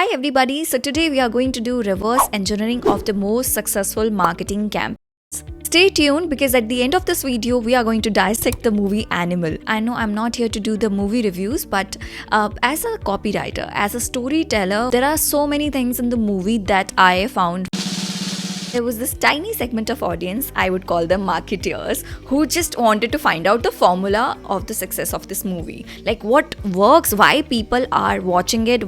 Hi everybody, so today we are going to do reverse engineering of the most successful marketing campaigns. Stay tuned because at the end of this video we are going to dissect the movie Animal. I know I'm not here to do the movie reviews, but as a copywriter, as a storyteller, there are so many things in the movie that I found. There was this tiny segment of audience, I would call them marketeers, who just wanted to find out the formula of the success of this movie. Like what works, why people are watching it,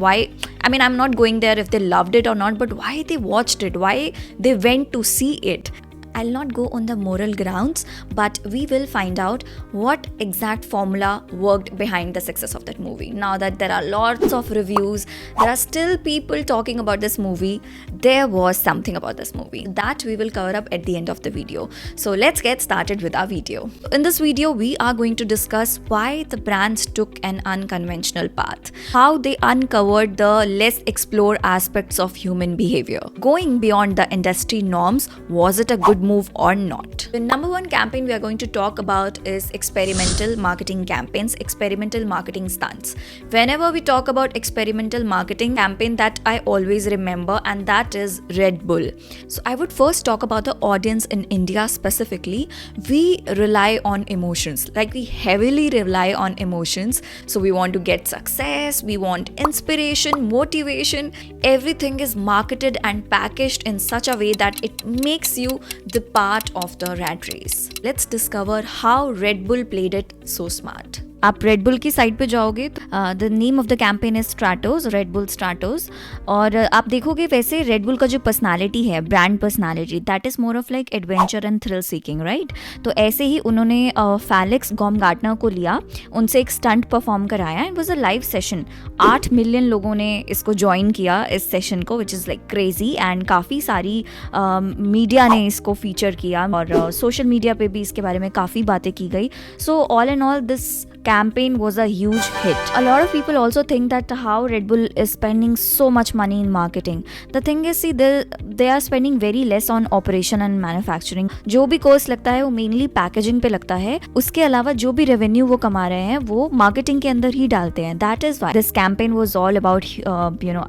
I'm not going there if they loved it or not, but why they watched it, why they went to see it. I'll not go on the moral grounds, but we will find out what exact formula worked behind the success of that movie. Now that there are lots of reviews, there are still people talking about this movie, there was something about this movie that we will cover up at the end of the video. So let's get started with our video. In this video, we are going to discuss why the brands took an unconventional path, how they uncovered the less explored aspects of human behavior. Going beyond the industry norms, was it a good move or not? The number one campaign we are going to talk about is experimental marketing campaigns, experimental marketing stunts. Whenever we talk about experimental marketing campaign, that I always remember, and that is Red Bull. So I would first talk about the audience in India specifically. We rely on emotions, like we heavily rely on emotions. So we want to get success, we want inspiration, motivation. Everything is marketed and packaged in such a way that it makes you the part of the rat race. Let's discover how Red Bull played it so smart. आप red bull की site पे जाओगे तो the name of the campaign is Stratos, red bull Stratos, और आप देखोगे वैसे red bull का जो पर्सनालिटी है, brand personality, that is more of like adventure and thrill seeking, right? तो ऐसे ही उन्होंने फेलिक्स गॉमगार्टनर को लिया, उनसे एक स्टंट परफॉर्म कराया. It was a live session. 8 million लोगों ने इसको ज्वाइन किया, इस सेशन को, which is like crazy. And काफ़ी सारी मीडिया ने इसको फीचर किया और सोशल मीडिया पे भी इसके बारे में काफ़ी बातें की गई. So all in all this campaign was a huge hit. A lot of people also think that how Red Bull is spending so much money in marketing. The thing is, see, they are spending very less on operation and manufacturing. जो भी cost लगता है वो mainly packaging पे लगता है. उसके अलावा जो भी revenue वो कमा रहे हैं वो marketing के अंदर ही डालते हैं. That is why this campaign was all about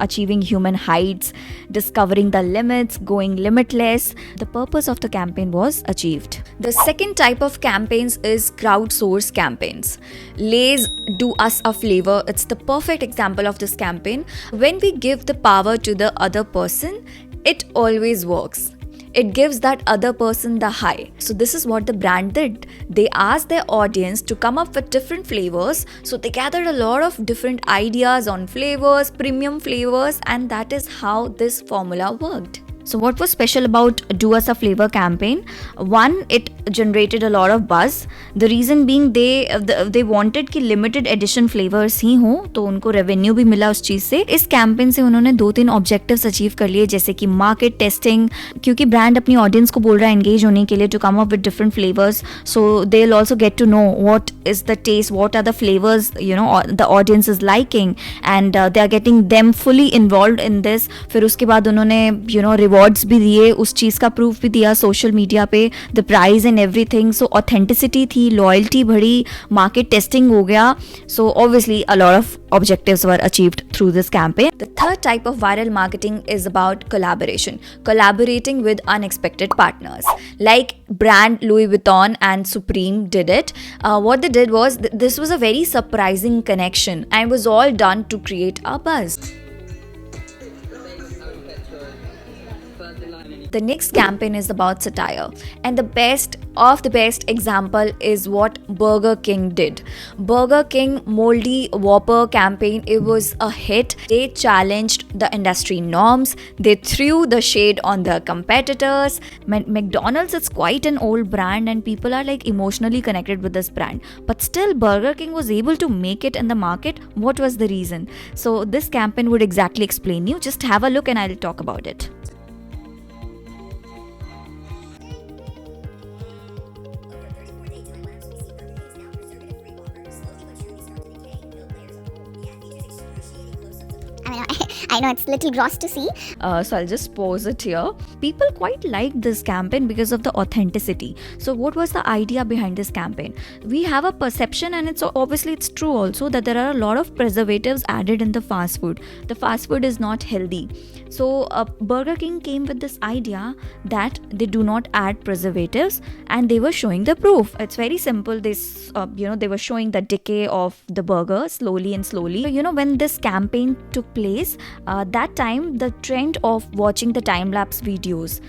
achieving human heights, discovering the limits, going limitless. The purpose of the campaign was achieved. The second type of campaigns is crowdsource campaigns. Lay's Do Us a Flavor, it's the perfect example of this campaign. When we give the power to the other person, it always works. It gives that other person the high. So this is what the brand did. They asked their audience to come up with different flavors. So they gathered a lot of different ideas on flavors, premium flavors, and that is how this formula worked. So what was special about Do Us a Flavor campaign? One, it generated a lot of buzz. The reason being they wanted कि limited edition flavors ही हों, तो उनको revenue भी मिला उस चीज़ से. इस campaign से उन्होंने 2-3 objectives achieve कर लिए, जैसे कि market testing, क्योंकि brand अपनी audience को बोल रहा है engage होने के लिए to come up with different flavors. So they'll also get to know what is the taste, what are the flavors the audience is liking, and they are getting them fully involved in this. फिर उसके बाद उन्होंने rewards भी दिए, उस चीज़ का proof भी दिया सोशल मीडिया पे, the prize and everything. So authenticity थी, लॉयल्टी बढ़ी, मार्केट टेस्टिंग हो गया. So obviously a lot of objectives were achieved through this campaign. The third type of viral marketing is about collaboration, collaborating with unexpected partners. Like brand Louis Vuitton and Supreme did it. What they did was, this was a very surprising connection and was all done to create a buzz. The next campaign is about satire, and the best of the best example is what Burger King did. Burger King Moldy Whopper campaign, it was a hit. They challenged the industry norms. They threw the shade on the competitors. McDonald's is quite an old brand and people are like emotionally connected with this brand, but still Burger King was able to make it in the market. What was the reason? So this campaign would exactly explain you. Just have a look and I'll talk about it. I mean, I know it's a little gross to see. So I'll just pause it here. People quite liked this campaign because of the authenticity. So what was the idea behind this campaign? We have a perception, and it's true also, that there are a lot of preservatives added in the fast food. The fast food is not healthy. So Burger King came with this idea that they do not add preservatives, and they were showing the proof. It's very simple. They were showing the decay of the burger slowly and slowly. When this campaign took place, that time the trend of watching the time-lapse videos,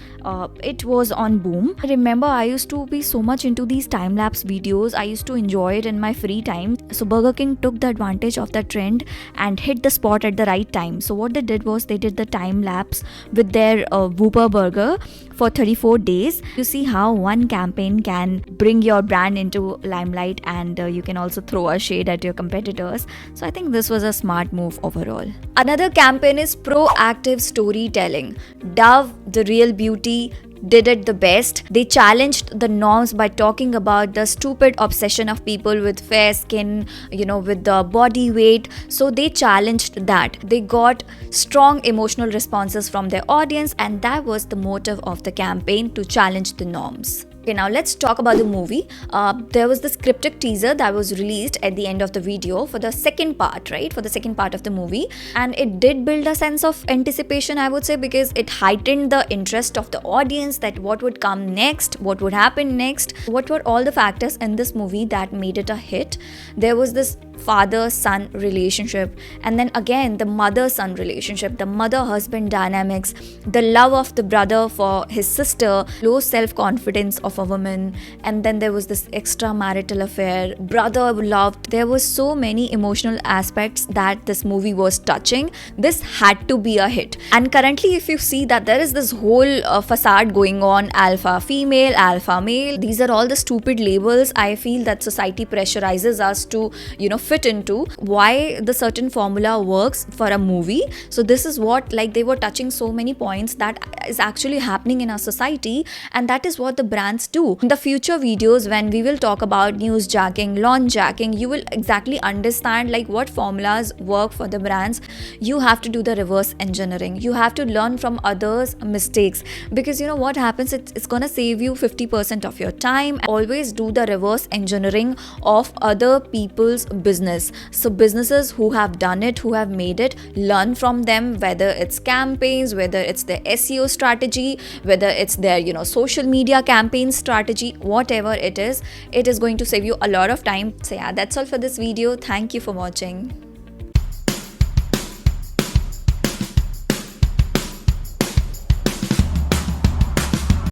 it was on boom. I remember I used to be so much into these time-lapse videos. I used to enjoy it in my free time. So Burger King took the advantage of that trend and hit the spot at the right time. So what they did was they did the time lapse with their Whopper burger for 34 days. You see how one campaign can bring your brand into limelight, and you can also throw a shade at your competitors. So I think this was a smart move overall. Another campaign is proactive storytelling. Dove, the real beauty, did it the best. They challenged the norms by talking about the stupid obsession of people with fair skin, with the body weight. So they challenged that. They got strong emotional responses from their audience, and that was the motive of the campaign, to challenge the norms. Okay, now let's talk about the movie. There was this cryptic teaser that was released at the end of the video for the second part, right? For the second part of the movie. And it did build a sense of anticipation, I would say, because it heightened the interest of the audience, that what would come next, what would happen next, what were all the factors in this movie that made it a hit. There was this father-son relationship, and then again the mother-son relationship, the mother-husband dynamics, the love of the brother for his sister, low self-confidence of a woman, and then there was this extramarital affair, brother loved. There was so many emotional aspects that this movie was touching. This had to be a hit. And currently, if you see that there is this whole facade going on, alpha female, alpha male, these are all the stupid labels I feel that society pressurizes us to fit into. Why the certain formula works for a movie. So this is what, like, they were touching so many points that is actually happening in our society, and that is what the brands do. In the future videos, when we will talk about news jacking, launch jacking, you will exactly understand like what formulas work for the brands. You have to do the reverse engineering. You have to learn from others' mistakes, because what happens, it's gonna save you 50% of your time. Always do the reverse engineering of other people's business. So businesses who have done it, who have made it, learn from them, whether it's campaigns, whether it's their SEO strategy, whether it's their social media campaign strategy, whatever it is going to save you a lot of time. So yeah, that's all for this video. Thank you for watching.